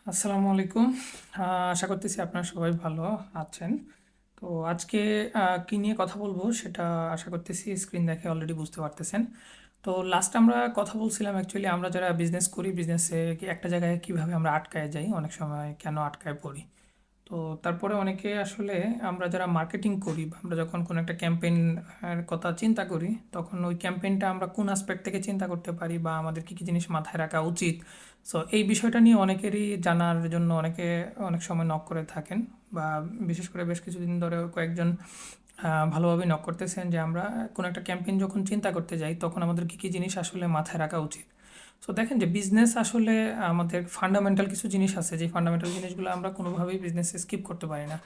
আসসালামু আলাইকুম। আশা করতেছি আপনারা সবাই ভালো আছেন। তো আজকে কী নিয়ে কথা বলবো সেটা আশা করতেছি স্ক্রিন দেখে অলরেডি বুঝতে পারতেছেন। তো লাস্ট আমরা কথা বলছিলাম অ্যাকচুয়ালি আমরা যারা বিজনেস করি বিজনেসে একটা জায়গায় কীভাবে আমরা আটকায় যাই, অনেক সময় কেন আটকায় পড়ি। তো তারপরে অনেকে আসলে আমরা যারা মার্কেটিং করি বা আমরা যখন কোনো একটা ক্যাম্পেইন এর কথা চিন্তা করি তখন ওই ক্যাম্পেইনটা আমরা কোন অ্যাসপেক্ট থেকে চিন্তা করতে পারি বা আমাদের কী কী জিনিস মাথায় রাখা উচিত। সো এই বিষয়টা নিয়ে অনেকেরই জানার জন্য অনেকে অনেক সময় নক করে থাকেন বা বিশেষ করে বেশ কিছুদিন ধরে কয়েকজন ভালোভাবে নক করতেছেন যে আমরা কোনো একটা ক্যাম্পেইন যখন চিন্তা করতে যাই তখন আমাদের কী কী জিনিস আসলে মাথায় রাখা উচিত। সো দেখেন যে বিজনেস আসলে আমাদের ফান্ডামেন্টাল কিছু জিনিস আছে যে ফান্ডামেন্টাল জিনিসগুলো আমরা কোনোভাবেই বিজনেসে স্কিপ করতে পারি না।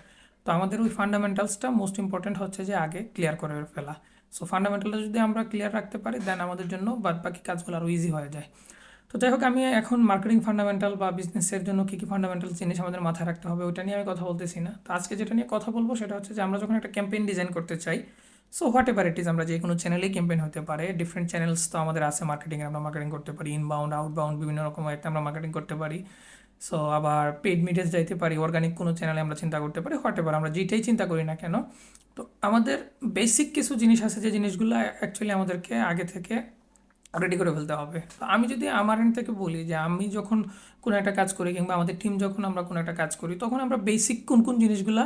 তো আমাদের ওই ফান্ডামেন্টালসটা মোস্ট ইম্পর্ট্যান্ট হচ্ছে যে আগে ক্লিয়ার করে ফেলা। সো ফান্ডামেন্টালটা যদি আমরা ক্লিয়ার রাখতে পারি দেন আমাদের জন্য বাদ বাকি কাজগুলো আরও ইজি হয়ে যায়। তো যাই হোক আমি এখন মার্কেটিং ফান্ডামেন্টাল বা বিজনেসের জন্য কী কী ফান্ডামেন্টাল জিনিস আমাদের মাথায় রাখতে হবে ওইটা নিয়ে আমি কথা বলতেছি না। তো আজকে যেটা নিয়ে কথা বলবো সেটা হচ্ছে যে আমরা যখন একটা ক্যাম্পেইন ডিজাইন করতে চাই, so what ever it is, আমরা যে কোনো চ্যানেলেই ক্যাম্পেইন হতে পারে, ডিফারেন্ট চ্যানেলস তো আমাদের আছে মার্কেটিংয়ে, আমরা মার্কেটিং করতে পারি ইনবাউন্ড আউটবাউন্ড বিভিন্ন রকম একটা আমরা মার্কেটিং করতে পারি। সো আবার পেইড মিডিয়াস যাইতে পারি, অর্গানিক কোনো চ্যানেলে আমরা চিন্তা করতে পারি, হোয়াট এভার আমরা যেটাই চিন্তা করি না কেন। তো আমাদের বেসিক কিছু জিনিস আছে যে জিনিসগুলো অ্যাকচুয়ালি আমাদেরকে আগে থেকে রেডি করে ফেলতে হবে। তো আমি যদি আমার এন্ড থেকে বলি যে আমি যখন কোনো একটা কাজ করি কিংবা আমাদের টিম যখন আমরা কোনো একটা কাজ করি তখন আমরা বেসিক কোন কোন জিনিসগুলো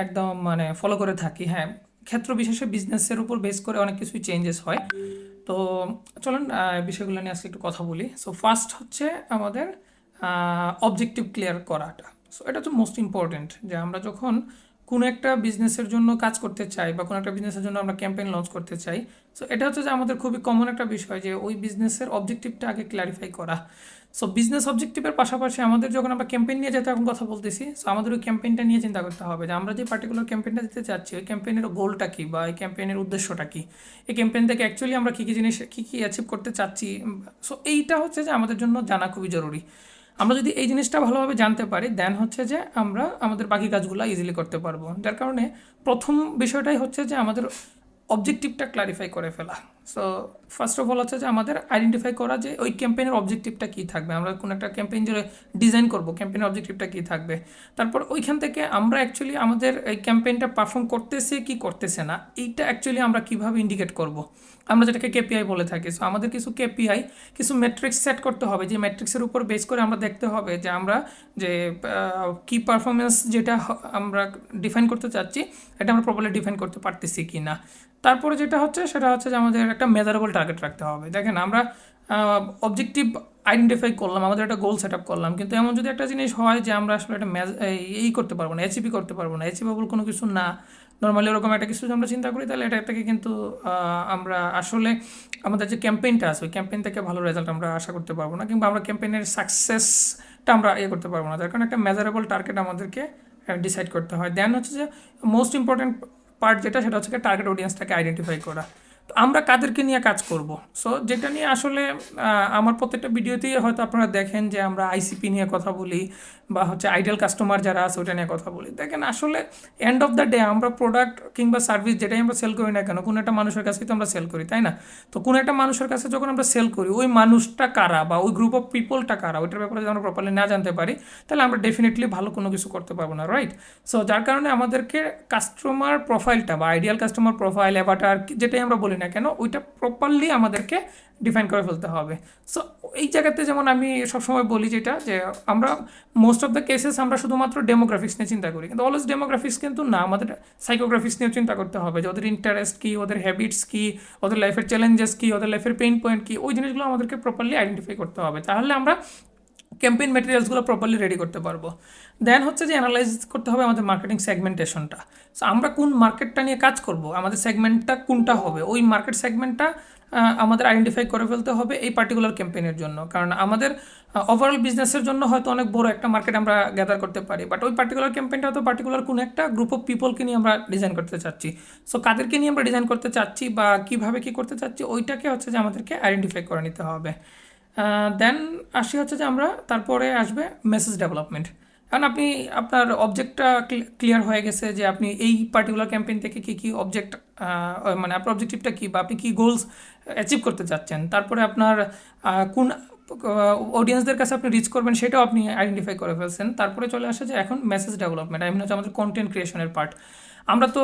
একদম মানে ফলো করে থাকি। হ্যাঁ, ক্ষেত্র বিশেষে বিজনেসের উপর বেস করে অনেক কিছুই চেঞ্জেস হয়। তো চলুন বিষয়গুলো নিয়ে আজকে একটু কথা বলি। সো ফার্স্ট হচ্ছে আমাদের অবজেক্টিভ ক্লিয়ার করাটা। সো এটা তো মোস্ট ইম্পর্টেন্ট যে আমরা যখন কোনো একটা বিজনেসের জন্য কাজ করতে চাই বা কোনো একটা বিজনেসের জন্য আমরা ক্যাম্পেইন লঞ্চ করতে চাই, সো এটা হচ্ছে যে আমাদের খুবই কমন একটা বিষয় যে ওই বিজনেসের অবজেক্টিভটা আগে ক্ল্যারিফাই করা। সো বিজনেস অবজেক্টিভের পাশাপাশি আমাদের যখন আমরা ক্যাম্পেইন নিয়ে যেতে এখন কথা বলতেছি, সো আমাদের ওই ক্যাম্পেইনটা নিয়ে চিন্তা করতে হবে যে আমরা যে পার্টিকুলার ক্যাম্পেইনটা দিতে চাচ্ছি ওই ক্যাম্পেইনের গোলটা কী বা এই ক্যাম্পেইনের উদ্দেশ্যটা কী, এই ক্যাম্পেইন থেকে অ্যাকচুয়ালি আমরা কী কী জিনিস কী কী অ্যাচিভ করতে চাচ্ছি। সো এইটা হচ্ছে যে আমাদের জন্য জানা খুবই জরুরি। আমরা যদি এই জিনিসটা ভালোভাবে জানতে পারি দেন হচ্ছে যে আমরা আমাদের বাকি কাজগুলো ইজিলি করতে পারবো। যার কারণে প্রথম বিষয়টাই হচ্ছে যে আমাদের অবজেক্টিভটা ক্লারিফাই করে ফেলা। সো ফার্স্ট অফ অল হচ্ছে যে আমাদের আইডেন্টিফাই করা যে ওই ক্যাম্পেইনের অবজেক্টিভটা কী থাকবে, আমরা কোনো একটা ক্যাম্পেইন যে ডিজাইন করবো ক্যাম্পেইনের অবজেক্টিভটা কী থাকবে। তারপর ওইখান থেকে আমরা অ্যাকচুয়ালি আমাদের এই ক্যাম্পেইনটা পারফর্ম করতেছে কি করতেছে না এইটা অ্যাকচুয়ালি আমরা কীভাবে ইন্ডিকেট করব, আমরা যেটাকে কেপিআই বলে থাকি। সো আমাদের কিছু কেপিআই কিছু মেট্রিক্স সেট করতে হবে, যে মেট্রিক্সের উপর বেস করে আমরা দেখতে হবে যে আমরা যে কি পারফরমেন্স যেটা আমরা ডিফাইন করতে চাচ্ছি এটা আমরা প্রপারলি ডিফাইন করতে পারতেছি কি না। তারপরে যেটা হচ্ছে সেটা হচ্ছে যে আমাদের একটা মেজারেবল টার্গেট রাখতে হবে। দেখেন আমরা অবজেক্টিভ আইডেন্টিফাই করলাম, আমাদের একটা গোল সেট আপ করলাম, কিন্তু এমন যদি একটা জিনিস হয় যে আমরা আসলে একটা এই করতে পারবো না, অ্যাচিভই করতে পারবো না, অ্যাচিভেবল কোনো কিছু না, নর্মালি ওরকম একটা কিছু যদি আমরা চিন্তা করি তাহলে এটা থেকে কিন্তু আমরা আসলে আমাদের যে ক্যাম্পেইনটা আছে ওই ক্যাম্পেইন থেকে ভালো রেজাল্ট আমরা আশা করতে পারবো না, কিংবা আমরা ক্যাম্পেইনের সাকসেসটা আমরা করতে পারবো না। তার কারণে একটা মেজারেবল টার্গেট আমাদেরকে ডিসাইড করতে হয়। দেন হচ্ছে যে মোস্ট ইম্পর্ট্যান্ট পার্ট যেটা সেটা হচ্ছে টার্গেট অডিয়েন্সটাকে আইডেন্টিফাই করা। তো আমরা কাদেরকে নিয়ে কাজ করব, সো যেটা নিয়ে আসলে আমার প্রত্যেকটা ভিডিওতেই হয়তো আপনারা দেখেন যে আমরা আইসিপি নিয়ে কথা বলি বা হচ্ছে আইডিয়াল কাস্টমার যারা আছে ওটা নিয়ে কথা বলি। দেখেন আসলে এন্ড অফ দ্য ডে আমরা প্রোডাক্ট কিংবা সার্ভিস যেটাই আমরা সেল করি না কেন কোনো একটা মানুষের কাছেই তো আমরা সেল করি, তাই না? তো কোনো একটা মানুষের কাছে যখন আমরা সেল করি ওই মানুষটা কারা বা ওই গ্রুপ অফ পিপলটা কারা ওইটার ব্যাপারে যদি আমরা প্রপারলি না জানতে পারি তাহলে আমরা ডেফিনেটলি ভালো কোনো কিছু করতে পারবো না, রাইট? সো যার কারণে আমাদেরকে কাস্টমার প্রোফাইলটা বা আইডিয়াল কাস্টমার প্রোফাইল অ্যাভাটার যেটাই আমরা বলি না কেন ওইটা প্রপারলি আমাদেরকে ডিফাইন করে ফেলতে হবে। সো এই জায়গাতে যেমন আমি সবসময় বলি যেটা যে আমরা মোস্ট অফ দ্য কেসেস আমরা শুধুমাত্র ডেমোগ্রাফিক্স নিয়ে চিন্তা করি, কিন্তু অলওয়েজ ডেমোগ্রাফিক্স কিন্তু না, আমাদের সাইকোগ্রাফিক্স নিয়েও চিন্তা করতে হবে যে ওদের ইন্টারেস্ট কী, ওদের হ্যাবিটস কী, ওদের লাইফের চ্যালেঞ্জেস কী, ওদের লাইফের পেইন পয়েন্ট কী, ওই জিনিসগুলো আমাদেরকে প্রপারলি আইডেন্টিফাই করতে হবে, তাহলে আমরা ক্যাম্পেইন ম্যাটেরিয়ালসগুলো প্রপারলি রেডি করতে পারবো। দেন হচ্ছে যে অ্যানালাইজ করতে হবে আমাদের মার্কেটিং সেগমেন্টেশনটা। সো আমরা কোন মার্কেটটা নিয়ে কাজ করব, আমাদের সেগমেন্টটা কোনটা হবে, ওই মার্কেট সেগমেন্টটা আমাদের আইডেন্টিফাই করে ফেলতে হবে এই পার্টিকুলার ক্যাম্পেইনের জন্য। কারণ আমাদের ওভারঅল বিজনেসের জন্য হয়তো অনেক বড় একটা মার্কেট আমরা গ্যাদার করতে পারি, বাট ওই পার্টিকুলার ক্যাম্পেইনটা হয়তো পার্টিকুলার কোনো একটা গ্রুপ অফ পিপলকে নিয়ে আমরা ডিজাইন করতে চাচ্ছি। সো কাদেরকে নিয়ে আমরা ডিজাইন করতে চাচ্ছি বা কীভাবে কী করতে চাচ্ছি ওইটাকে হচ্ছে যে আমাদেরকে আইডেন্টিফাই করে নিতে হবে। দেন আসি হচ্ছে যে আমরা তারপরে আসবে মেসেজ ডেভেলপমেন্ট। কারণ আপনি আপনার অবজেক্টটা ক্লিয়ার হয়ে গেছে যে আপনি এই পার্টিকুলার ক্যাম্পেইন থেকে কী কী অবজেক্ট মানে আপনার অবজেক্টিভটা কী বা আপনি কী গোলস অ্যাচিভ করতে চাচ্ছেন, তারপরে আপনার কোন অডিয়েন্সদের কাছে আপনি রিচ করবেন সেটাও আপনি আইডেন্টিফাই করে ফেলছেন। তারপরে চলে আসে যে এখন মেসেজ ডেভেলপমেন্ট, আই মিন হচ্ছে আমাদের কন্টেন্ট ক্রিয়েশনের পার্ট। আমরা তো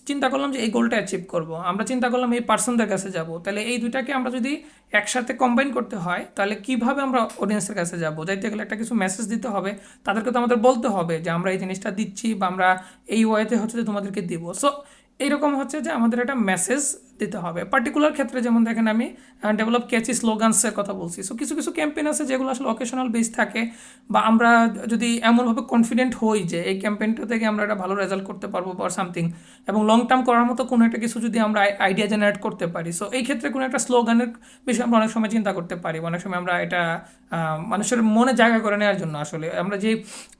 চিন্তা করলাম যে এই গোলটা অ্যাচিভ করব, আমরা চিন্তা করলাম এই পার্সনদের কাছে যাব, তাহলে এই দুইটাকে আমরা যদি একসাথে কম্বাইন করতে হয় তাহলে কিভাবে আমরা অডিয়েন্সের কাছে যাব? যাইতে গেলে একটা কিছু মেসেজ দিতে হবে, তাদেরকে তো আমাদের বলতে হবে যে আমরা এই জিনিসটা দিচ্ছি বা আমরা এই ওয়েতে হচ্ছে যে তোমাদেরকে দিব। সো এইরকম হচ্ছে যে আমাদের একটা মেসেজ দিতে হবে। পার্টিকুলার ক্ষেত্রে যেমন দেখেন আমি ডেভেলপ ক্যাচি স্লোগানসের কথা বলছি। সো কিছু কিছু ক্যাম্পেইন আছে যেগুলো আসলে অকেশনাল বেস থাকে, বা আমরা যদি এমনভাবে কনফিডেন্ট হই যে এই ক্যাম্পেইনটা থেকে আমরা একটা ভালো রেজাল্ট করতে পারবো বা সামথিং, এবং লং টার্ম করার মতো কোনো একটা কিছু যদি আমরা আইডিয়া জেনারেট করতে পারি, সো এই ক্ষেত্রে কোনো একটা স্লোগানের বিষয়ে আমরা অনেক সময় চিন্তা করতে পারি। অনেক সময় আমরা এটা মানুষের মনে জায়গা করে নেওয়ার জন্য আসলে আমরা যেই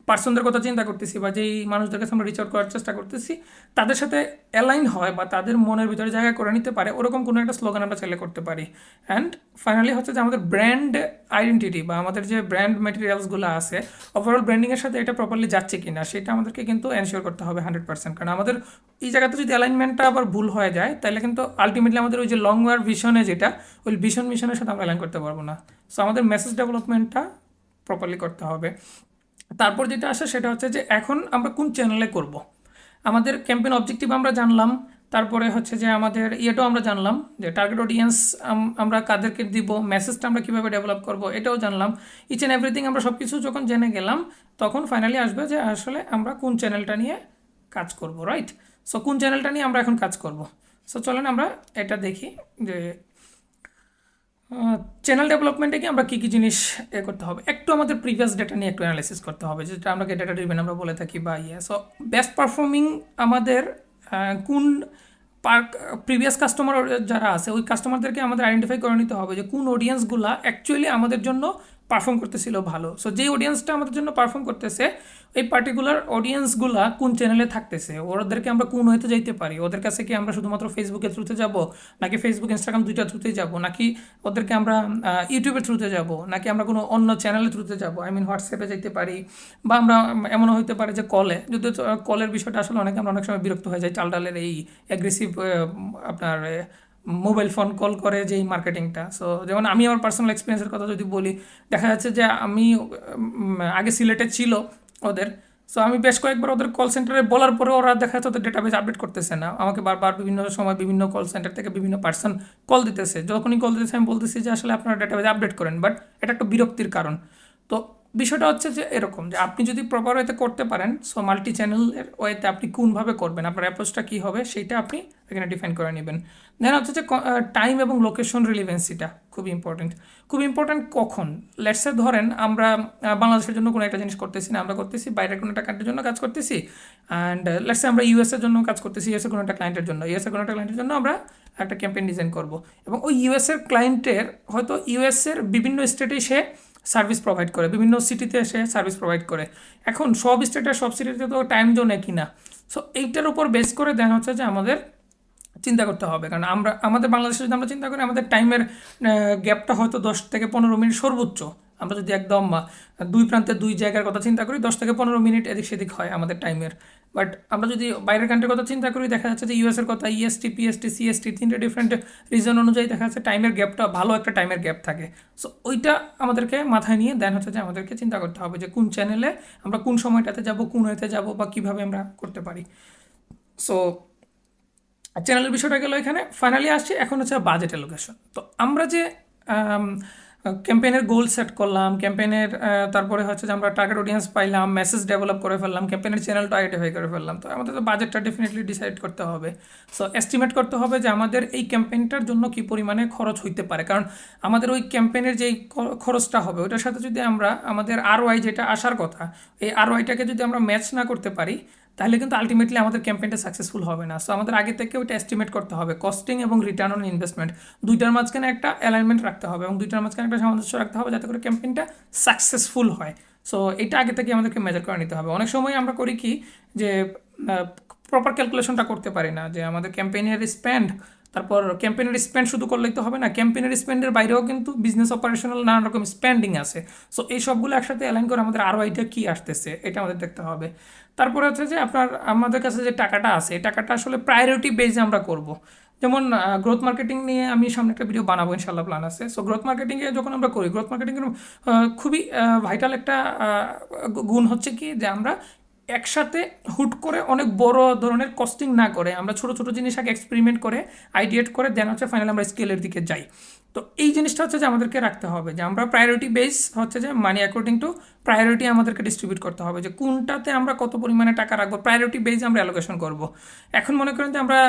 পার্সনদের কথা চিন্তা করতেছি বা যেই মানুষদের কাছে আমরা রিচ আউট করার চেষ্টা করতেছি তাদের সাথে অ্যালাইন হয় বা তাদের মনের ভিতরে জায়গা করে নিতে পারে ওরকম কোনো একটা স্লোগান আমরা চাইলে করতে পারি। অ্যান্ড ফাইনালি হচ্ছে যে আমাদের ব্র্যান্ড আইডেন্টিটি বা আমাদের যে ব্র্যান্ড ম্যাটেরিয়ালসগুলো আছে ওভারঅল ব্র্যান্ডিংয়ের সাথে এটা প্রপারলি যাচ্ছে কিনা সেটা আমাদেরকে কিন্তু এনশিওর করতে হবে 100%। কারণ আমাদের এই জায়গাতে যদি অ্যালাইনমেন্টটা আবার ভুল হয়ে যায় তাহলে কিন্তু আলটিমেটলি আমাদের ওই যে লং ওয়ার ভিশনে যেটা ওই ভিশন মিশনের সাথে আমরা অ্যালাইন করতে পারবো না। সো আমাদের মেসেজ ডেভেলপমেন্টটা প্রপারলি করতে হবে। তারপর যেটা আসে সেটা হচ্ছে যে এখন আমরা কোন চ্যানেলে করব। আমাদের ক্যাম্পেইন অবজেক্টিভ আমরা জানলাম, তারপরে হচ্ছে যে আমাদের ইয়েটাও আমরা জানলাম যে টার্গেট অডিয়েন্স আমরা কাদেরকে দিব, মেসেজটা আমরা কীভাবে ডেভেলপ করব এটাও জানলাম। ইচ অ্যান্ড এভরিথিং আমরা সব কিছু যখন জেনে গেলাম তখন ফাইনালি আসবে যে আসলে আমরা কোন চ্যানেলটা নিয়ে কাজ করব, রাইট? সো কোন চ্যানেলটা নিয়ে আমরা এখন কাজ করব। সো চলেন আমরা এটা দেখি যে চ্যানেল ডেভেলপমেন্টে কি আমরা কী কী জিনিস করতে হবে। একটু আমাদের প্রিভিয়াস ডেটা নিয়ে একটু অ্যানালাইসিস করতে হবে, যেটা আমরা ডেটা ড্রিভেন আমরা বলে থাকি বা সো বেস্ট পারফর্মিং আমাদের কোন প্রিভিয়াস কাস্টমার যারা আছে ওই কাস্টমারদেরকে আমাদের আইডেন্টিফাই করে নিতে হবে যে কোন অডিয়েন্সগুলা অ্যাকচুয়ালি আমাদের জন্য পারফর্ম করতেছিল ভালো। সো যেই অডিয়েন্সটা আমাদের জন্য পারফর্ম করতেছে এই পার্টিকুলার অডিয়েন্সগুলা কোন চ্যানেলে থাকতেছে, ওদেরকে আমরা কোন হইতে যাইতে পারি, ওদের কাছে কি আমরা শুধুমাত্র ফেসবুকের থ্রুতে যাব, নাকি ফেসবুক ইনস্টাগ্রাম দুইটা থ্রুতেই যাব, নাকি ওদেরকে আমরা ইউটিউবের থ্রুতে যাব, নাকি আমরা কোনো অন্য চ্যানেলের থ্রুতে যাব, আই মিন হোয়াটসঅ্যাপে যেতে পারি, বা আমরা এমনও হইতে পারে যে কলে, যদি কলের বিষয়টা আসলে আমরা অনেক সময় বিরক্ত হয়ে যাই চাল ডালের এই অ্যাগ্রেসিভ আপনার মোবাইল ফোন কল করে যেই মার্কেটিংটা। সো যেমন আমি আমার পার্সোনাল এক্সপিরিয়েন্সের কথা যদি বলি, দেখা যাচ্ছে যে আমি আগে সিলেটে ছিল ওদের, সো আমি বেশ কয়েকবার ওদের কল সেন্টারে বলার পরে ওরা দেখা যাচ্ছে ওদের ডেটাবেস আপডেট করতেছে না, আমাকে বারবার বিভিন্ন সময় বিভিন্ন কল সেন্টার থেকে বিভিন্ন পার্সন কল দিতেছে, যখনই কল দিতেছে আমি বলতেছি যে আসলে আপনারা ডেটাবেস আপডেট করেন, বাট এটা একটা বিরক্তির কারণ। তো বিষয়টা হচ্ছে যে এরকম যে আপনি যদি প্রপার ওয়েতে করতে পারেন, সো মাল্টি চ্যানেলের ওয়েতে আপনি কোনভাবে করবেন, আপনার অ্যাপ্রোচটা কী হবে সেইটা আপনি এখানে ডিফাইন করে নেবেন। দেন হচ্ছে যে টাইম এবং লোকেশন রিলিভেন্সিটা খুব ইম্পর্টেন্ট। খুব ইম্পর্টেন্ট কখন, লেটসে ধরেন আমরা বাংলাদেশের জন্য কোনো একটা জিনিস করতেছি না, আমরা করতেছি বাইরের কোনো একটা কান্ট্রির জন্য কাজ করতেছি, অ্যান্ড লেটসে আমরা ইউএসের জন্য কাজ করতেছি, ইউএসের কোনো একটা ক্লায়েন্টের জন্য, ইউএসের কোনো একটা ক্লায়েন্টের জন্য আমরা একটা ক্যাম্পেইন ডিজাইন করব, এবং ওই ইউএসের ক্লায়েন্টের হয়তো ইউএসের বিভিন্ন স্টেটে সে সার্ভিস প্রোভাইড করে, বিভিন্ন সিটিতে এসে সার্ভিস প্রোভাইড করে। এখন সব স্টেটে সব সিটিতে তো টাইম জোন একই না। সো এইটার উপর বেস করে দেন হচ্ছে যে আমাদের চিন্তা করতে হবে, কারণ আমাদের বাংলাদেশে যদি আমরা চিন্তা করি আমাদের টাইমের গ্যাপটা হয়তো 10 থেকে 15 মিনিট সর্বোচ্চ। আমরা যদি একদম দুই প্রান্তে দুই জায়গার কথা চিন্তা করি 10 থেকে 15 মিনিট এদিক সেদিক হয় আমাদের টাইমের। বাট আমরা যদি বাইরের কান্ট্রির কথা চিন্তা করি দেখা যাচ্ছে যে ইউএসের কথা ইএসটি, পিএসটি, সিএসটি 3টে ডিফারেন্ট রিজন অনুযায়ী দেখা যাচ্ছে টাইমের গ্যাপটা ভালো একটা টাইমের গ্যাপ থাকে। সো ওইটা আমাদেরকে মাথায় নিয়ে দেন হচ্ছে যে আমাদেরকে চিন্তা করতে হবে যে কোন চ্যানেলে আমরা কোন সময়টাতে যাব, কোন ওয়েতে যাব, বা কীভাবে আমরা করতে পারি। সো চ্যানেলের বিষয়টা গেল এখানে। ফাইনালি আসছে এখন হচ্ছে বাজেট অ্যালোকেশন। তো আমরা যে ক্যাম্পেইনের গোল সেট করলাম, ক্যাম্পেইনের তারপরে হচ্ছে যে আমরা টার্গেট অডিয়েন্স পাইলাম, মেসেজ ডেভেলপ করে ফেললাম, ক্যাম্পেইনের চ্যানেলটা আইডেন্টিফাই করে ফেললাম, তো আমাদের তো বাজেটটা ডেফিনেটলি ডিসাইড করতে হবে। সো এস্টিমেট করতে হবে যে আমাদের এই ক্যাম্পেইনটার জন্য কী পরিমাণে খরচ হইতে পারে, কারণ আমাদের ওই ক্যাম্পেইনের যেই খরচটা হবে ওইটার সাথে যদি আমরা আমাদের আরওআই যেটা আসার কথা এই আরওআইটাকে যদি আমরা ম্যাচ না করতে পারি তাহলে কিন্তু আলটিমেটলি আমাদের ক্যাম্পেইনটা সাকসেসফুল হবে না। সো আমাদের আগে থেকে ওইটা এস্টিমেট করতে হবে, কস্টিং এবং রিটার্ন অন ইনভেস্টমেন্ট দুইটার মাঝখানে একটা অ্যালাইনমেন্ট রাখতে হবে এবং দুইটার মাঝখানে একটা সামঞ্জস্য রাখতে হবে যাতে করে ক্যাম্পেইনটা সাকসেসফুল হয়। সো এটা আগে থেকে আমাদেরকে মেজার করে নিতে হবে। অনেক সময় আমরা করি কি যে প্রপার ক্যালকুলেশনটা করতে পারি না যে আমাদের ক্যাম্পেইনের স্পেন্ড, তারপর ক্যাম্পেইনের স্পেন্ড শুধু করলেই তো হবে না, ক্যাম্পেইনের স্পেন্ডের বাইরেও কিন্তু বিজনেস অপারেশনাল নানান রকম স্পেন্ডিং আছে। সো এই সবগুলো একসাথে অ্যালাইন করে আমাদের আরও আইডিয়া কী আসতেছে এটা আমাদের দেখতে হবে। তারপরে হচ্ছে যে আমাদের কাছে যে টাকাটা আছে এই টাকাটা আসলে প্রায়োরিটি বেজে আমরা করব। যেমন গ্রোথ মার্কেটিং নিয়ে আমি সামনে একটা ভিডিও বানাবো ইনশাল্লাহ, প্ল্যান আছে। সো গ্রোথ মার্কেটিংয়ে যখন আমরা করি, গ্রোথ মার্কেটিংয়ের খুবই ভাইটাল একটা গুণ হচ্ছে কি, যে আমরা একসাথে হুট করে অনেক বড় ধরনের কস্টিং না করে আমরা ছোট ছোট জিনিস আগে এক্সপেরিমেন্ট করে আইডিয়েট করে দেন হচ্ছে ফাইনালি আমরা স্কেলের দিকে যাই। তো এই জিনিসটা হচ্ছে যে আমাদেরকে রাখতে হবে যে আমরা প্রায়োরিটি বেস হচ্ছে যে মানি অ্যাকর্ডিং টু প্রায়োরিটি আমাদেরকে ডিস্ট্রিবিউট করতে হবে, যে কোনটাতে আমরা কত পরিমাণে টাকা রাখবো, প্রায়োরিটি বেস আমরা অ্যালোকেশন করব। এখন মনে করেন যে আমরা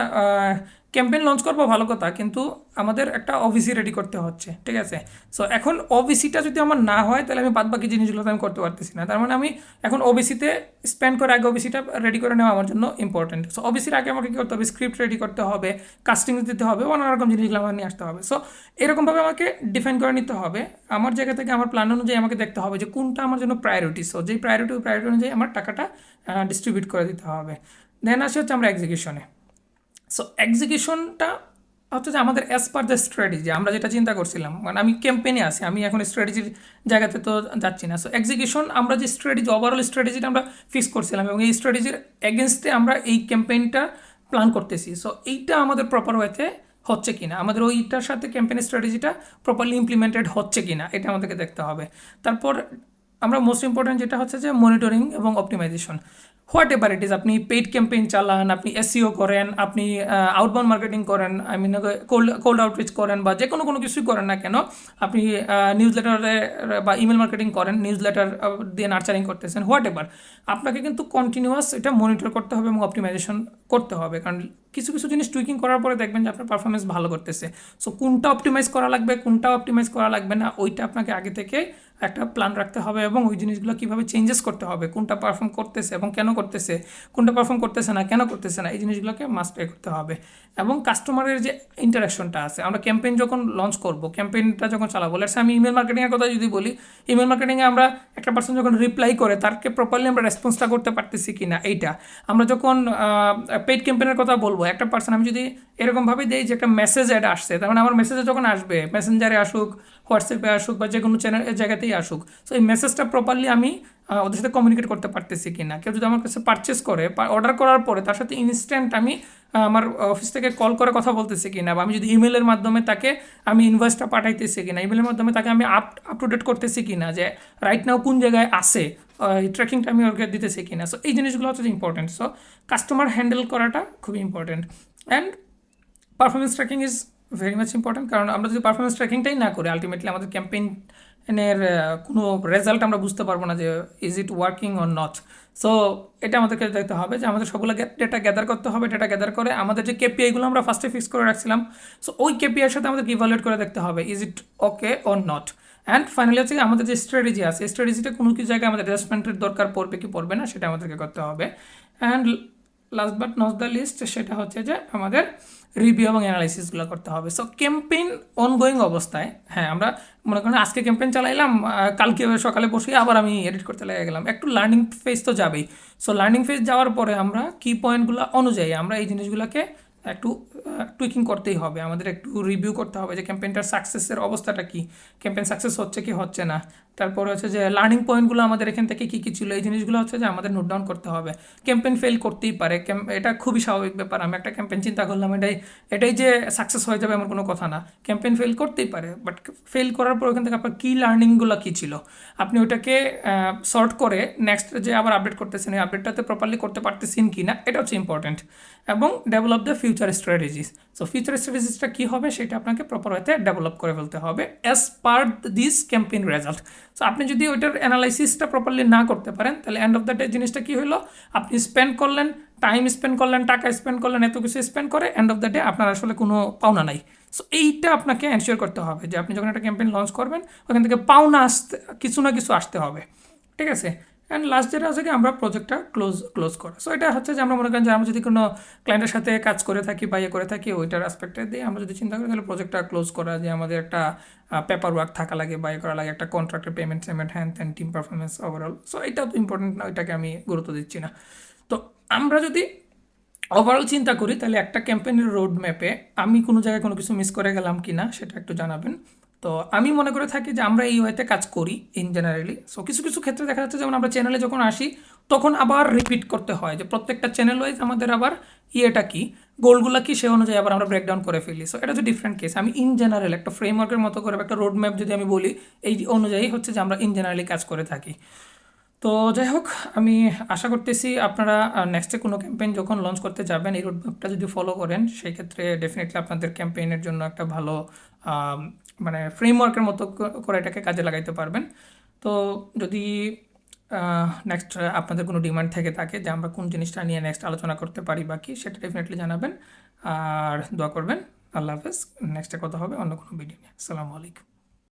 ক্যাম্পেইন লঞ্চ করবো, ভালো কথা, কিন্তু আমাদের একটা ওবিসি রেডি করতে হচ্ছে, ঠিক আছে। সো এখন ওবিসিটা যদি আমার না হয় তাহলে আমি বাদ বাকি জিনিসগুলো তো আমি করতে পারতেছি না। তার মানে আমি এখন ওবিসিতে স্পেন্ড করে আগে ওবিসিটা রেডি করে নেওয়া আমার জন্য ইম্পর্টেন্ট। সো ওবিসির আগে আমাকে কী করতে হবে, স্ক্রিপ্ট রেডি করতে হবে, কাস্টিং দিতে হবে, নানা রকম জিনিসগুলো আমার নিয়ে আসতে হবে। সো এরকমভাবে আমাকে ডিফাইন করে নিতে হবে। আমার জায়গা থেকে আমার প্ল্যান অনুযায়ী আমাকে দেখতে হবে যে কোনটা আমার জন্য প্রায়োরিটি। সো যেই প্রায়োরিটি অনুযায়ী আমার টাকাটা ডিস্ট্রিবিউট করে দিতে হবে। দেন আসে হচ্ছে আমরা এক্সিকিউশনে। সো এক্সিকিউশনটা হচ্ছে যে আমাদের অ্যাজ পার দ্য স্ট্র্যাটেজি, আমরা যেটা চিন্তা করছিলাম, মানে আমি ক্যাম্পেইনে আছি, আমি এখন স্ট্র্যাটেজির জায়গাতে তো যাচ্ছি না। সো এক্সিকিউশন, আমরা যে স্ট্র্যাটেজি, ওভারঅল স্ট্র্যাটেজিটা আমরা ফিক্স করছিলাম এবং এই স্ট্র্যাটেজির এগেনস্টে আমরা এই ক্যাম্পেইনটা প্ল্যান করতেছি। সো এইটা আমাদের প্রপার ওয়েতে হচ্ছে কিনা, আমাদের ওইটার সাথে ক্যাম্পেইন স্ট্র্যাটেজিটা প্রপারলি ইমপ্লিমেন্টেড হচ্ছে কিনা, এটা আমাদেরকে দেখতে হবে। তারপর আমরা মোস্ট ইম্পর্ট্যান্ট যেটা হচ্ছে যে মনিটরিং এবং optimisation. Whatever it is, আপনি পেইড ক্যাম্পেইন চালান, আপনি এসইও করেন, আপনি আউটবাউন্ড মার্কেটিং করেন, আই মিন কোল্ড আউটরিচ করেন, বা যে কোনো কিছুই করেন না কেন, আপনি নিউজ লেটারে বা ইমেল মার্কেটিং করেন, নিউজ লেটার দিয়ে নার্চারিং করতেছেন, হোয়াট এভার, আপনাকে কিন্তু কন্টিনিউয়াস এটা মনিটর করতে হবে এবং অপটিমাইজেশন করতে হবে। কারণ কিছু কিছু জিনিস টুইকিং করার পরে দেখবেন যে আপনার পারফরমেন্স ভালো করতেছে। সো কোনটা অপটিমাইজ করা লাগবে, কোনটা অপটিমাইজ করা লাগবে না, ওইটা আপনাকে আগে থেকে একটা প্ল্যান রাখতে হবে এবং ওই জিনিসগুলো কীভাবে চেঞ্জেস করতে হবে, কোনটা পারফর্ম করতেছে এবং কেন করতেছে, কোনটা পারফর্ম করতেছে না কেন করতেছে না, এই জিনিসগুলোকে মাস্ট পে করতে হবে। এবং কাস্টমারের যে ইন্টারাকশনটা আছে, আমরা ক্যাম্পেইন যখন লঞ্চ করবো, ক্যাম্পেইনটা যখন চালাবো, লেটস আমি ইমেল মার্কেটিংয়ের কথা যদি বলি, ইমেল মার্কেটিংয়ে আমরা একটা পার্সন যখন রিপ্লাই করে তাকে প্রপারলি আমরা রেসপন্সটা করতে পারতেছি কি না, এইটা। আমরা যখন পেইড ক্যাম্পেইনের কথা বলবো, একটা পার্সন আমি যদি এরকমভাবে দিই যে একটা মেসেজ অ্যাড আসছে, তার মানে আমার মেসেজে যখন আসবে, মেসেঞ্জারে আসুক, হোয়াটসঅ্যাপে আসুক, বা যে কোনো চ্যানেল জায়গাতেই আসুক, সো এই মেসেজটা প্রপারলি আমি ওদের সাথে কমিউনিকেট করতে পারতেছি কি না। কেউ যদি আমার কাছে পারচেস করে, অর্ডার করার পরে তার সাথে ইনস্ট্যান্ট আমি আমার অফিস থেকে কল করে কথা বলতেছি কি না, বা আমি যদি ইমেলের মাধ্যমে তাকে আমি ইনভয়েসটা পাঠাইতেছি কি না, ইমেলের মাধ্যমে তাকে আমি আপ টু ডেট করতেছি কি না, যে রাইট নাও কোন জায়গায় আসে, ট্র্যাকিংটা আমি ওকে দিতেছি কি না। সো এই জিনিসগুলো হচ্ছে ইম্পর্টেন্ট। সো কাস্টমার হ্যান্ডেল করাটা খুবই important. And performance tracking is very much important, কারণ আমরা যদি পারফরমেন্স ট্র্যাকিংটাই না করি, আলটিমেটলি আমাদের ক্যাম্পেইনের কোনো রেজাল্ট আমরা বুঝতে পারবো না যে is it working or not. So এটা আমাদেরকে দেখতে হবে যে আমাদের সবগুলো ডেটা গ্যাদার করতে হবে, ডেটা গ্যাদার করে আমাদের যে কেপিআইগুলো আমরা ফার্স্টে ফিক্স করে রাখছিলাম, সো ওই কেপিআইয়ের সাথে আমাদের ইভালুয়েট করে দেখতে হবে is it okay or not. And finally হচ্ছে আমাদের যে স্ট্র্যাটেজি আছে, স্ট্র্যাটেজিটা কোনো কিছু জায়গায় আমাদের অ্যাডজাস্টমেন্টের দরকার পড়বে কি পড়বে না, সেটা আমাদেরকে করতে হবে। And last but not the least, সেটা হচ্ছে যে আমাদের রিভিউ এবং অ্যানালাইসিসগুলো করতে হবে। সো ক্যাম্পেইন অনগোয়িং অবস্থায়, হ্যাঁ, আমরা মনে করেন আজকে ক্যাম্পেইন চালাইলাম, কালকে সকালে বসে আবার আমি এডিট করতে লেগে গেলাম, একটু লার্নিং ফেজ তো যাবেই। সো লার্নিং ফেজ যাওয়ার পরে আমরা কি পয়েন্টগুলো অনুযায়ী আমরা এই জিনিসগুলোকে একটু টুইকিং করতেই হবে, আমাদের একটু রিভিউ করতে হবে যে ক্যাম্পেইনটার সাকসেসের অবস্থাটা কি, ক্যাম্পেইন সাকসেস হচ্ছে কি হচ্ছে না। তারপর হচ্ছে যে লার্নিং পয়েন্টগুলো আমাদের এখান থেকে কী কী ছিল, এই জিনিসগুলো হচ্ছে যে আমাদের নোট ডাউন করতে হবে। ক্যাম্পেইন ফেল করতেই পারে, এটা খুবই স্বাভাবিক ব্যাপার। আমি একটা ক্যাম্পেইন চিন্তা করলাম, এটাই যে সাকসেস হয়ে যাবে এমন কোনো কথা না, ক্যাম্পেইন ফেল করতেই পারে। বাট ফেল করার পর ওখান থেকে আপনার কী লার্নিংগুলো কী ছিল, আপনি ওটাকে সর্ট করে নেক্সট যে আবার আপডেট করতেছেন, এই আপডেটটাতে প্রপারলি করতে পারতেছেন কি না, এটা হচ্ছে ইম্পর্টেন্ট। এবং develop the future strategies. So future স্ট্র্যাটেজিসটা কী হবে সেটা আপনাকে প্রপার ওয়েতে ডেভেলপ করে ফেলতে হবে as per this campaign result. So আপনি যদি ওইটার অ্যানালাইসিসটা প্রপারলি না করতে পারেন, তাহলে এন্ড অফ দ্য ডে জিনিসটা কী হলো, আপনি স্পেন্ড করলেন, টাইম স্পেন্ড করলেন, টাকা স্পেন্ড করলেন, এত কিছু স্পেন্ড করে এন্ড অফ দ্য ডে আপনার আসলে কোনো পাওনা নাই। সো এইটা আপনাকে এনশিওর করতে হবে যে আপনি যখন একটা ক্যাম্পেইন লঞ্চ করবেন, ওখান থেকে পাওনা আসতে কিছু না কিছু আসতে হবে, ঠিক আছে। অ্যান্ড লাস্ট যেটা হচ্ছে কি আমরা প্রজেক্টটা ক্লোজ করা। সো এটা হচ্ছে যে আমরা মনে করেন যে আমরা যদি কোনো ক্লায়েন্টের সাথে কাজ করে থাকি বা ইয়ে করে থাকি, ওইটার অ্যাসপেক্টে দিয়ে আমরা যদি চিন্তা করি, তাহলে প্রজেক্টটা ক্লোজ করা, যে আমাদের একটা পেপার ওয়ার্ক থাকা লাগে বা ইয়ে করা লাগে, একটা কন্ট্রাক্টের পেমেন্ট হ্যান্ড ত্যান, টিম পারফরমেন্স ওভারঅল। সো এটাও তো ইম্পর্টেন্ট না, ওইটাকে আমি গুরুত্ব দিচ্ছি না। তো আমরা যদি ওভারঅল চিন্তা করি, তাহলে একটা ক্যাম্পেইনের রোড ম্যাপে আমি কোনো জায়গায় কোনো কিছু মিস করে গেলাম কি না সেটা একটু জানাবেন। তো আমি মনে করে থাকি যে আমরা এই ওয়েতে কাজ করি ইন জেনারেলি। সো কিছু কিছু ক্ষেত্রে দেখা যাচ্ছে যেমন আমরা চ্যানেলে যখন আসি তখন আবার রিপিট করতে হয় যে প্রত্যেকটা চ্যানেল ওয়াইজ আমাদের আবার ইয়েটা কি, গোলগুলো কি, সে অনুযায়ী আবার আমরা ব্রেকডাউন করে ফেলি। সো এটা হচ্ছে ডিফারেন্ট কেস। আমি ইন জেনারেল একটা ফ্রেমওয়ার্কের মতো করে একটা রোড ম্যাপ যদি আমি বলি, এই অনুযায়ী হচ্ছে যে আমরা ইন জেনারেলি কাজ করে থাকি। তো যাই হোক, আমি আশা করতেছি আপনারা নেক্সটে কোনো ক্যাম্পেইন যখন লঞ্চ করতে যাবেন এই রোডম্যাপটা যদি ফলো করেন, সেই ক্ষেত্রে ডেফিনেটলি আপনাদের ক্যাম্পেইনের জন্য একটা ভালো আম, মানে ফ্রেমওয়ার্কের মতো করে এটাকে কাজে লাগাইতে পারবেন। তো যদি নেক্সট আপনাদের কোনো ডিমান্ড থেকে থাকে যে আমরা কোন জিনিসটা নিয়ে নেক্সট আলোচনা করতে পারি বা কি, সেটা ডেফিনেটলি জানাবেন। আর দোয়া করবেন। আল্লাহ হাফেজ। নেক্সটে কথা হবে অন্য কোনো ভিডিও নিয়ে। আসসালামু আলাইকুম।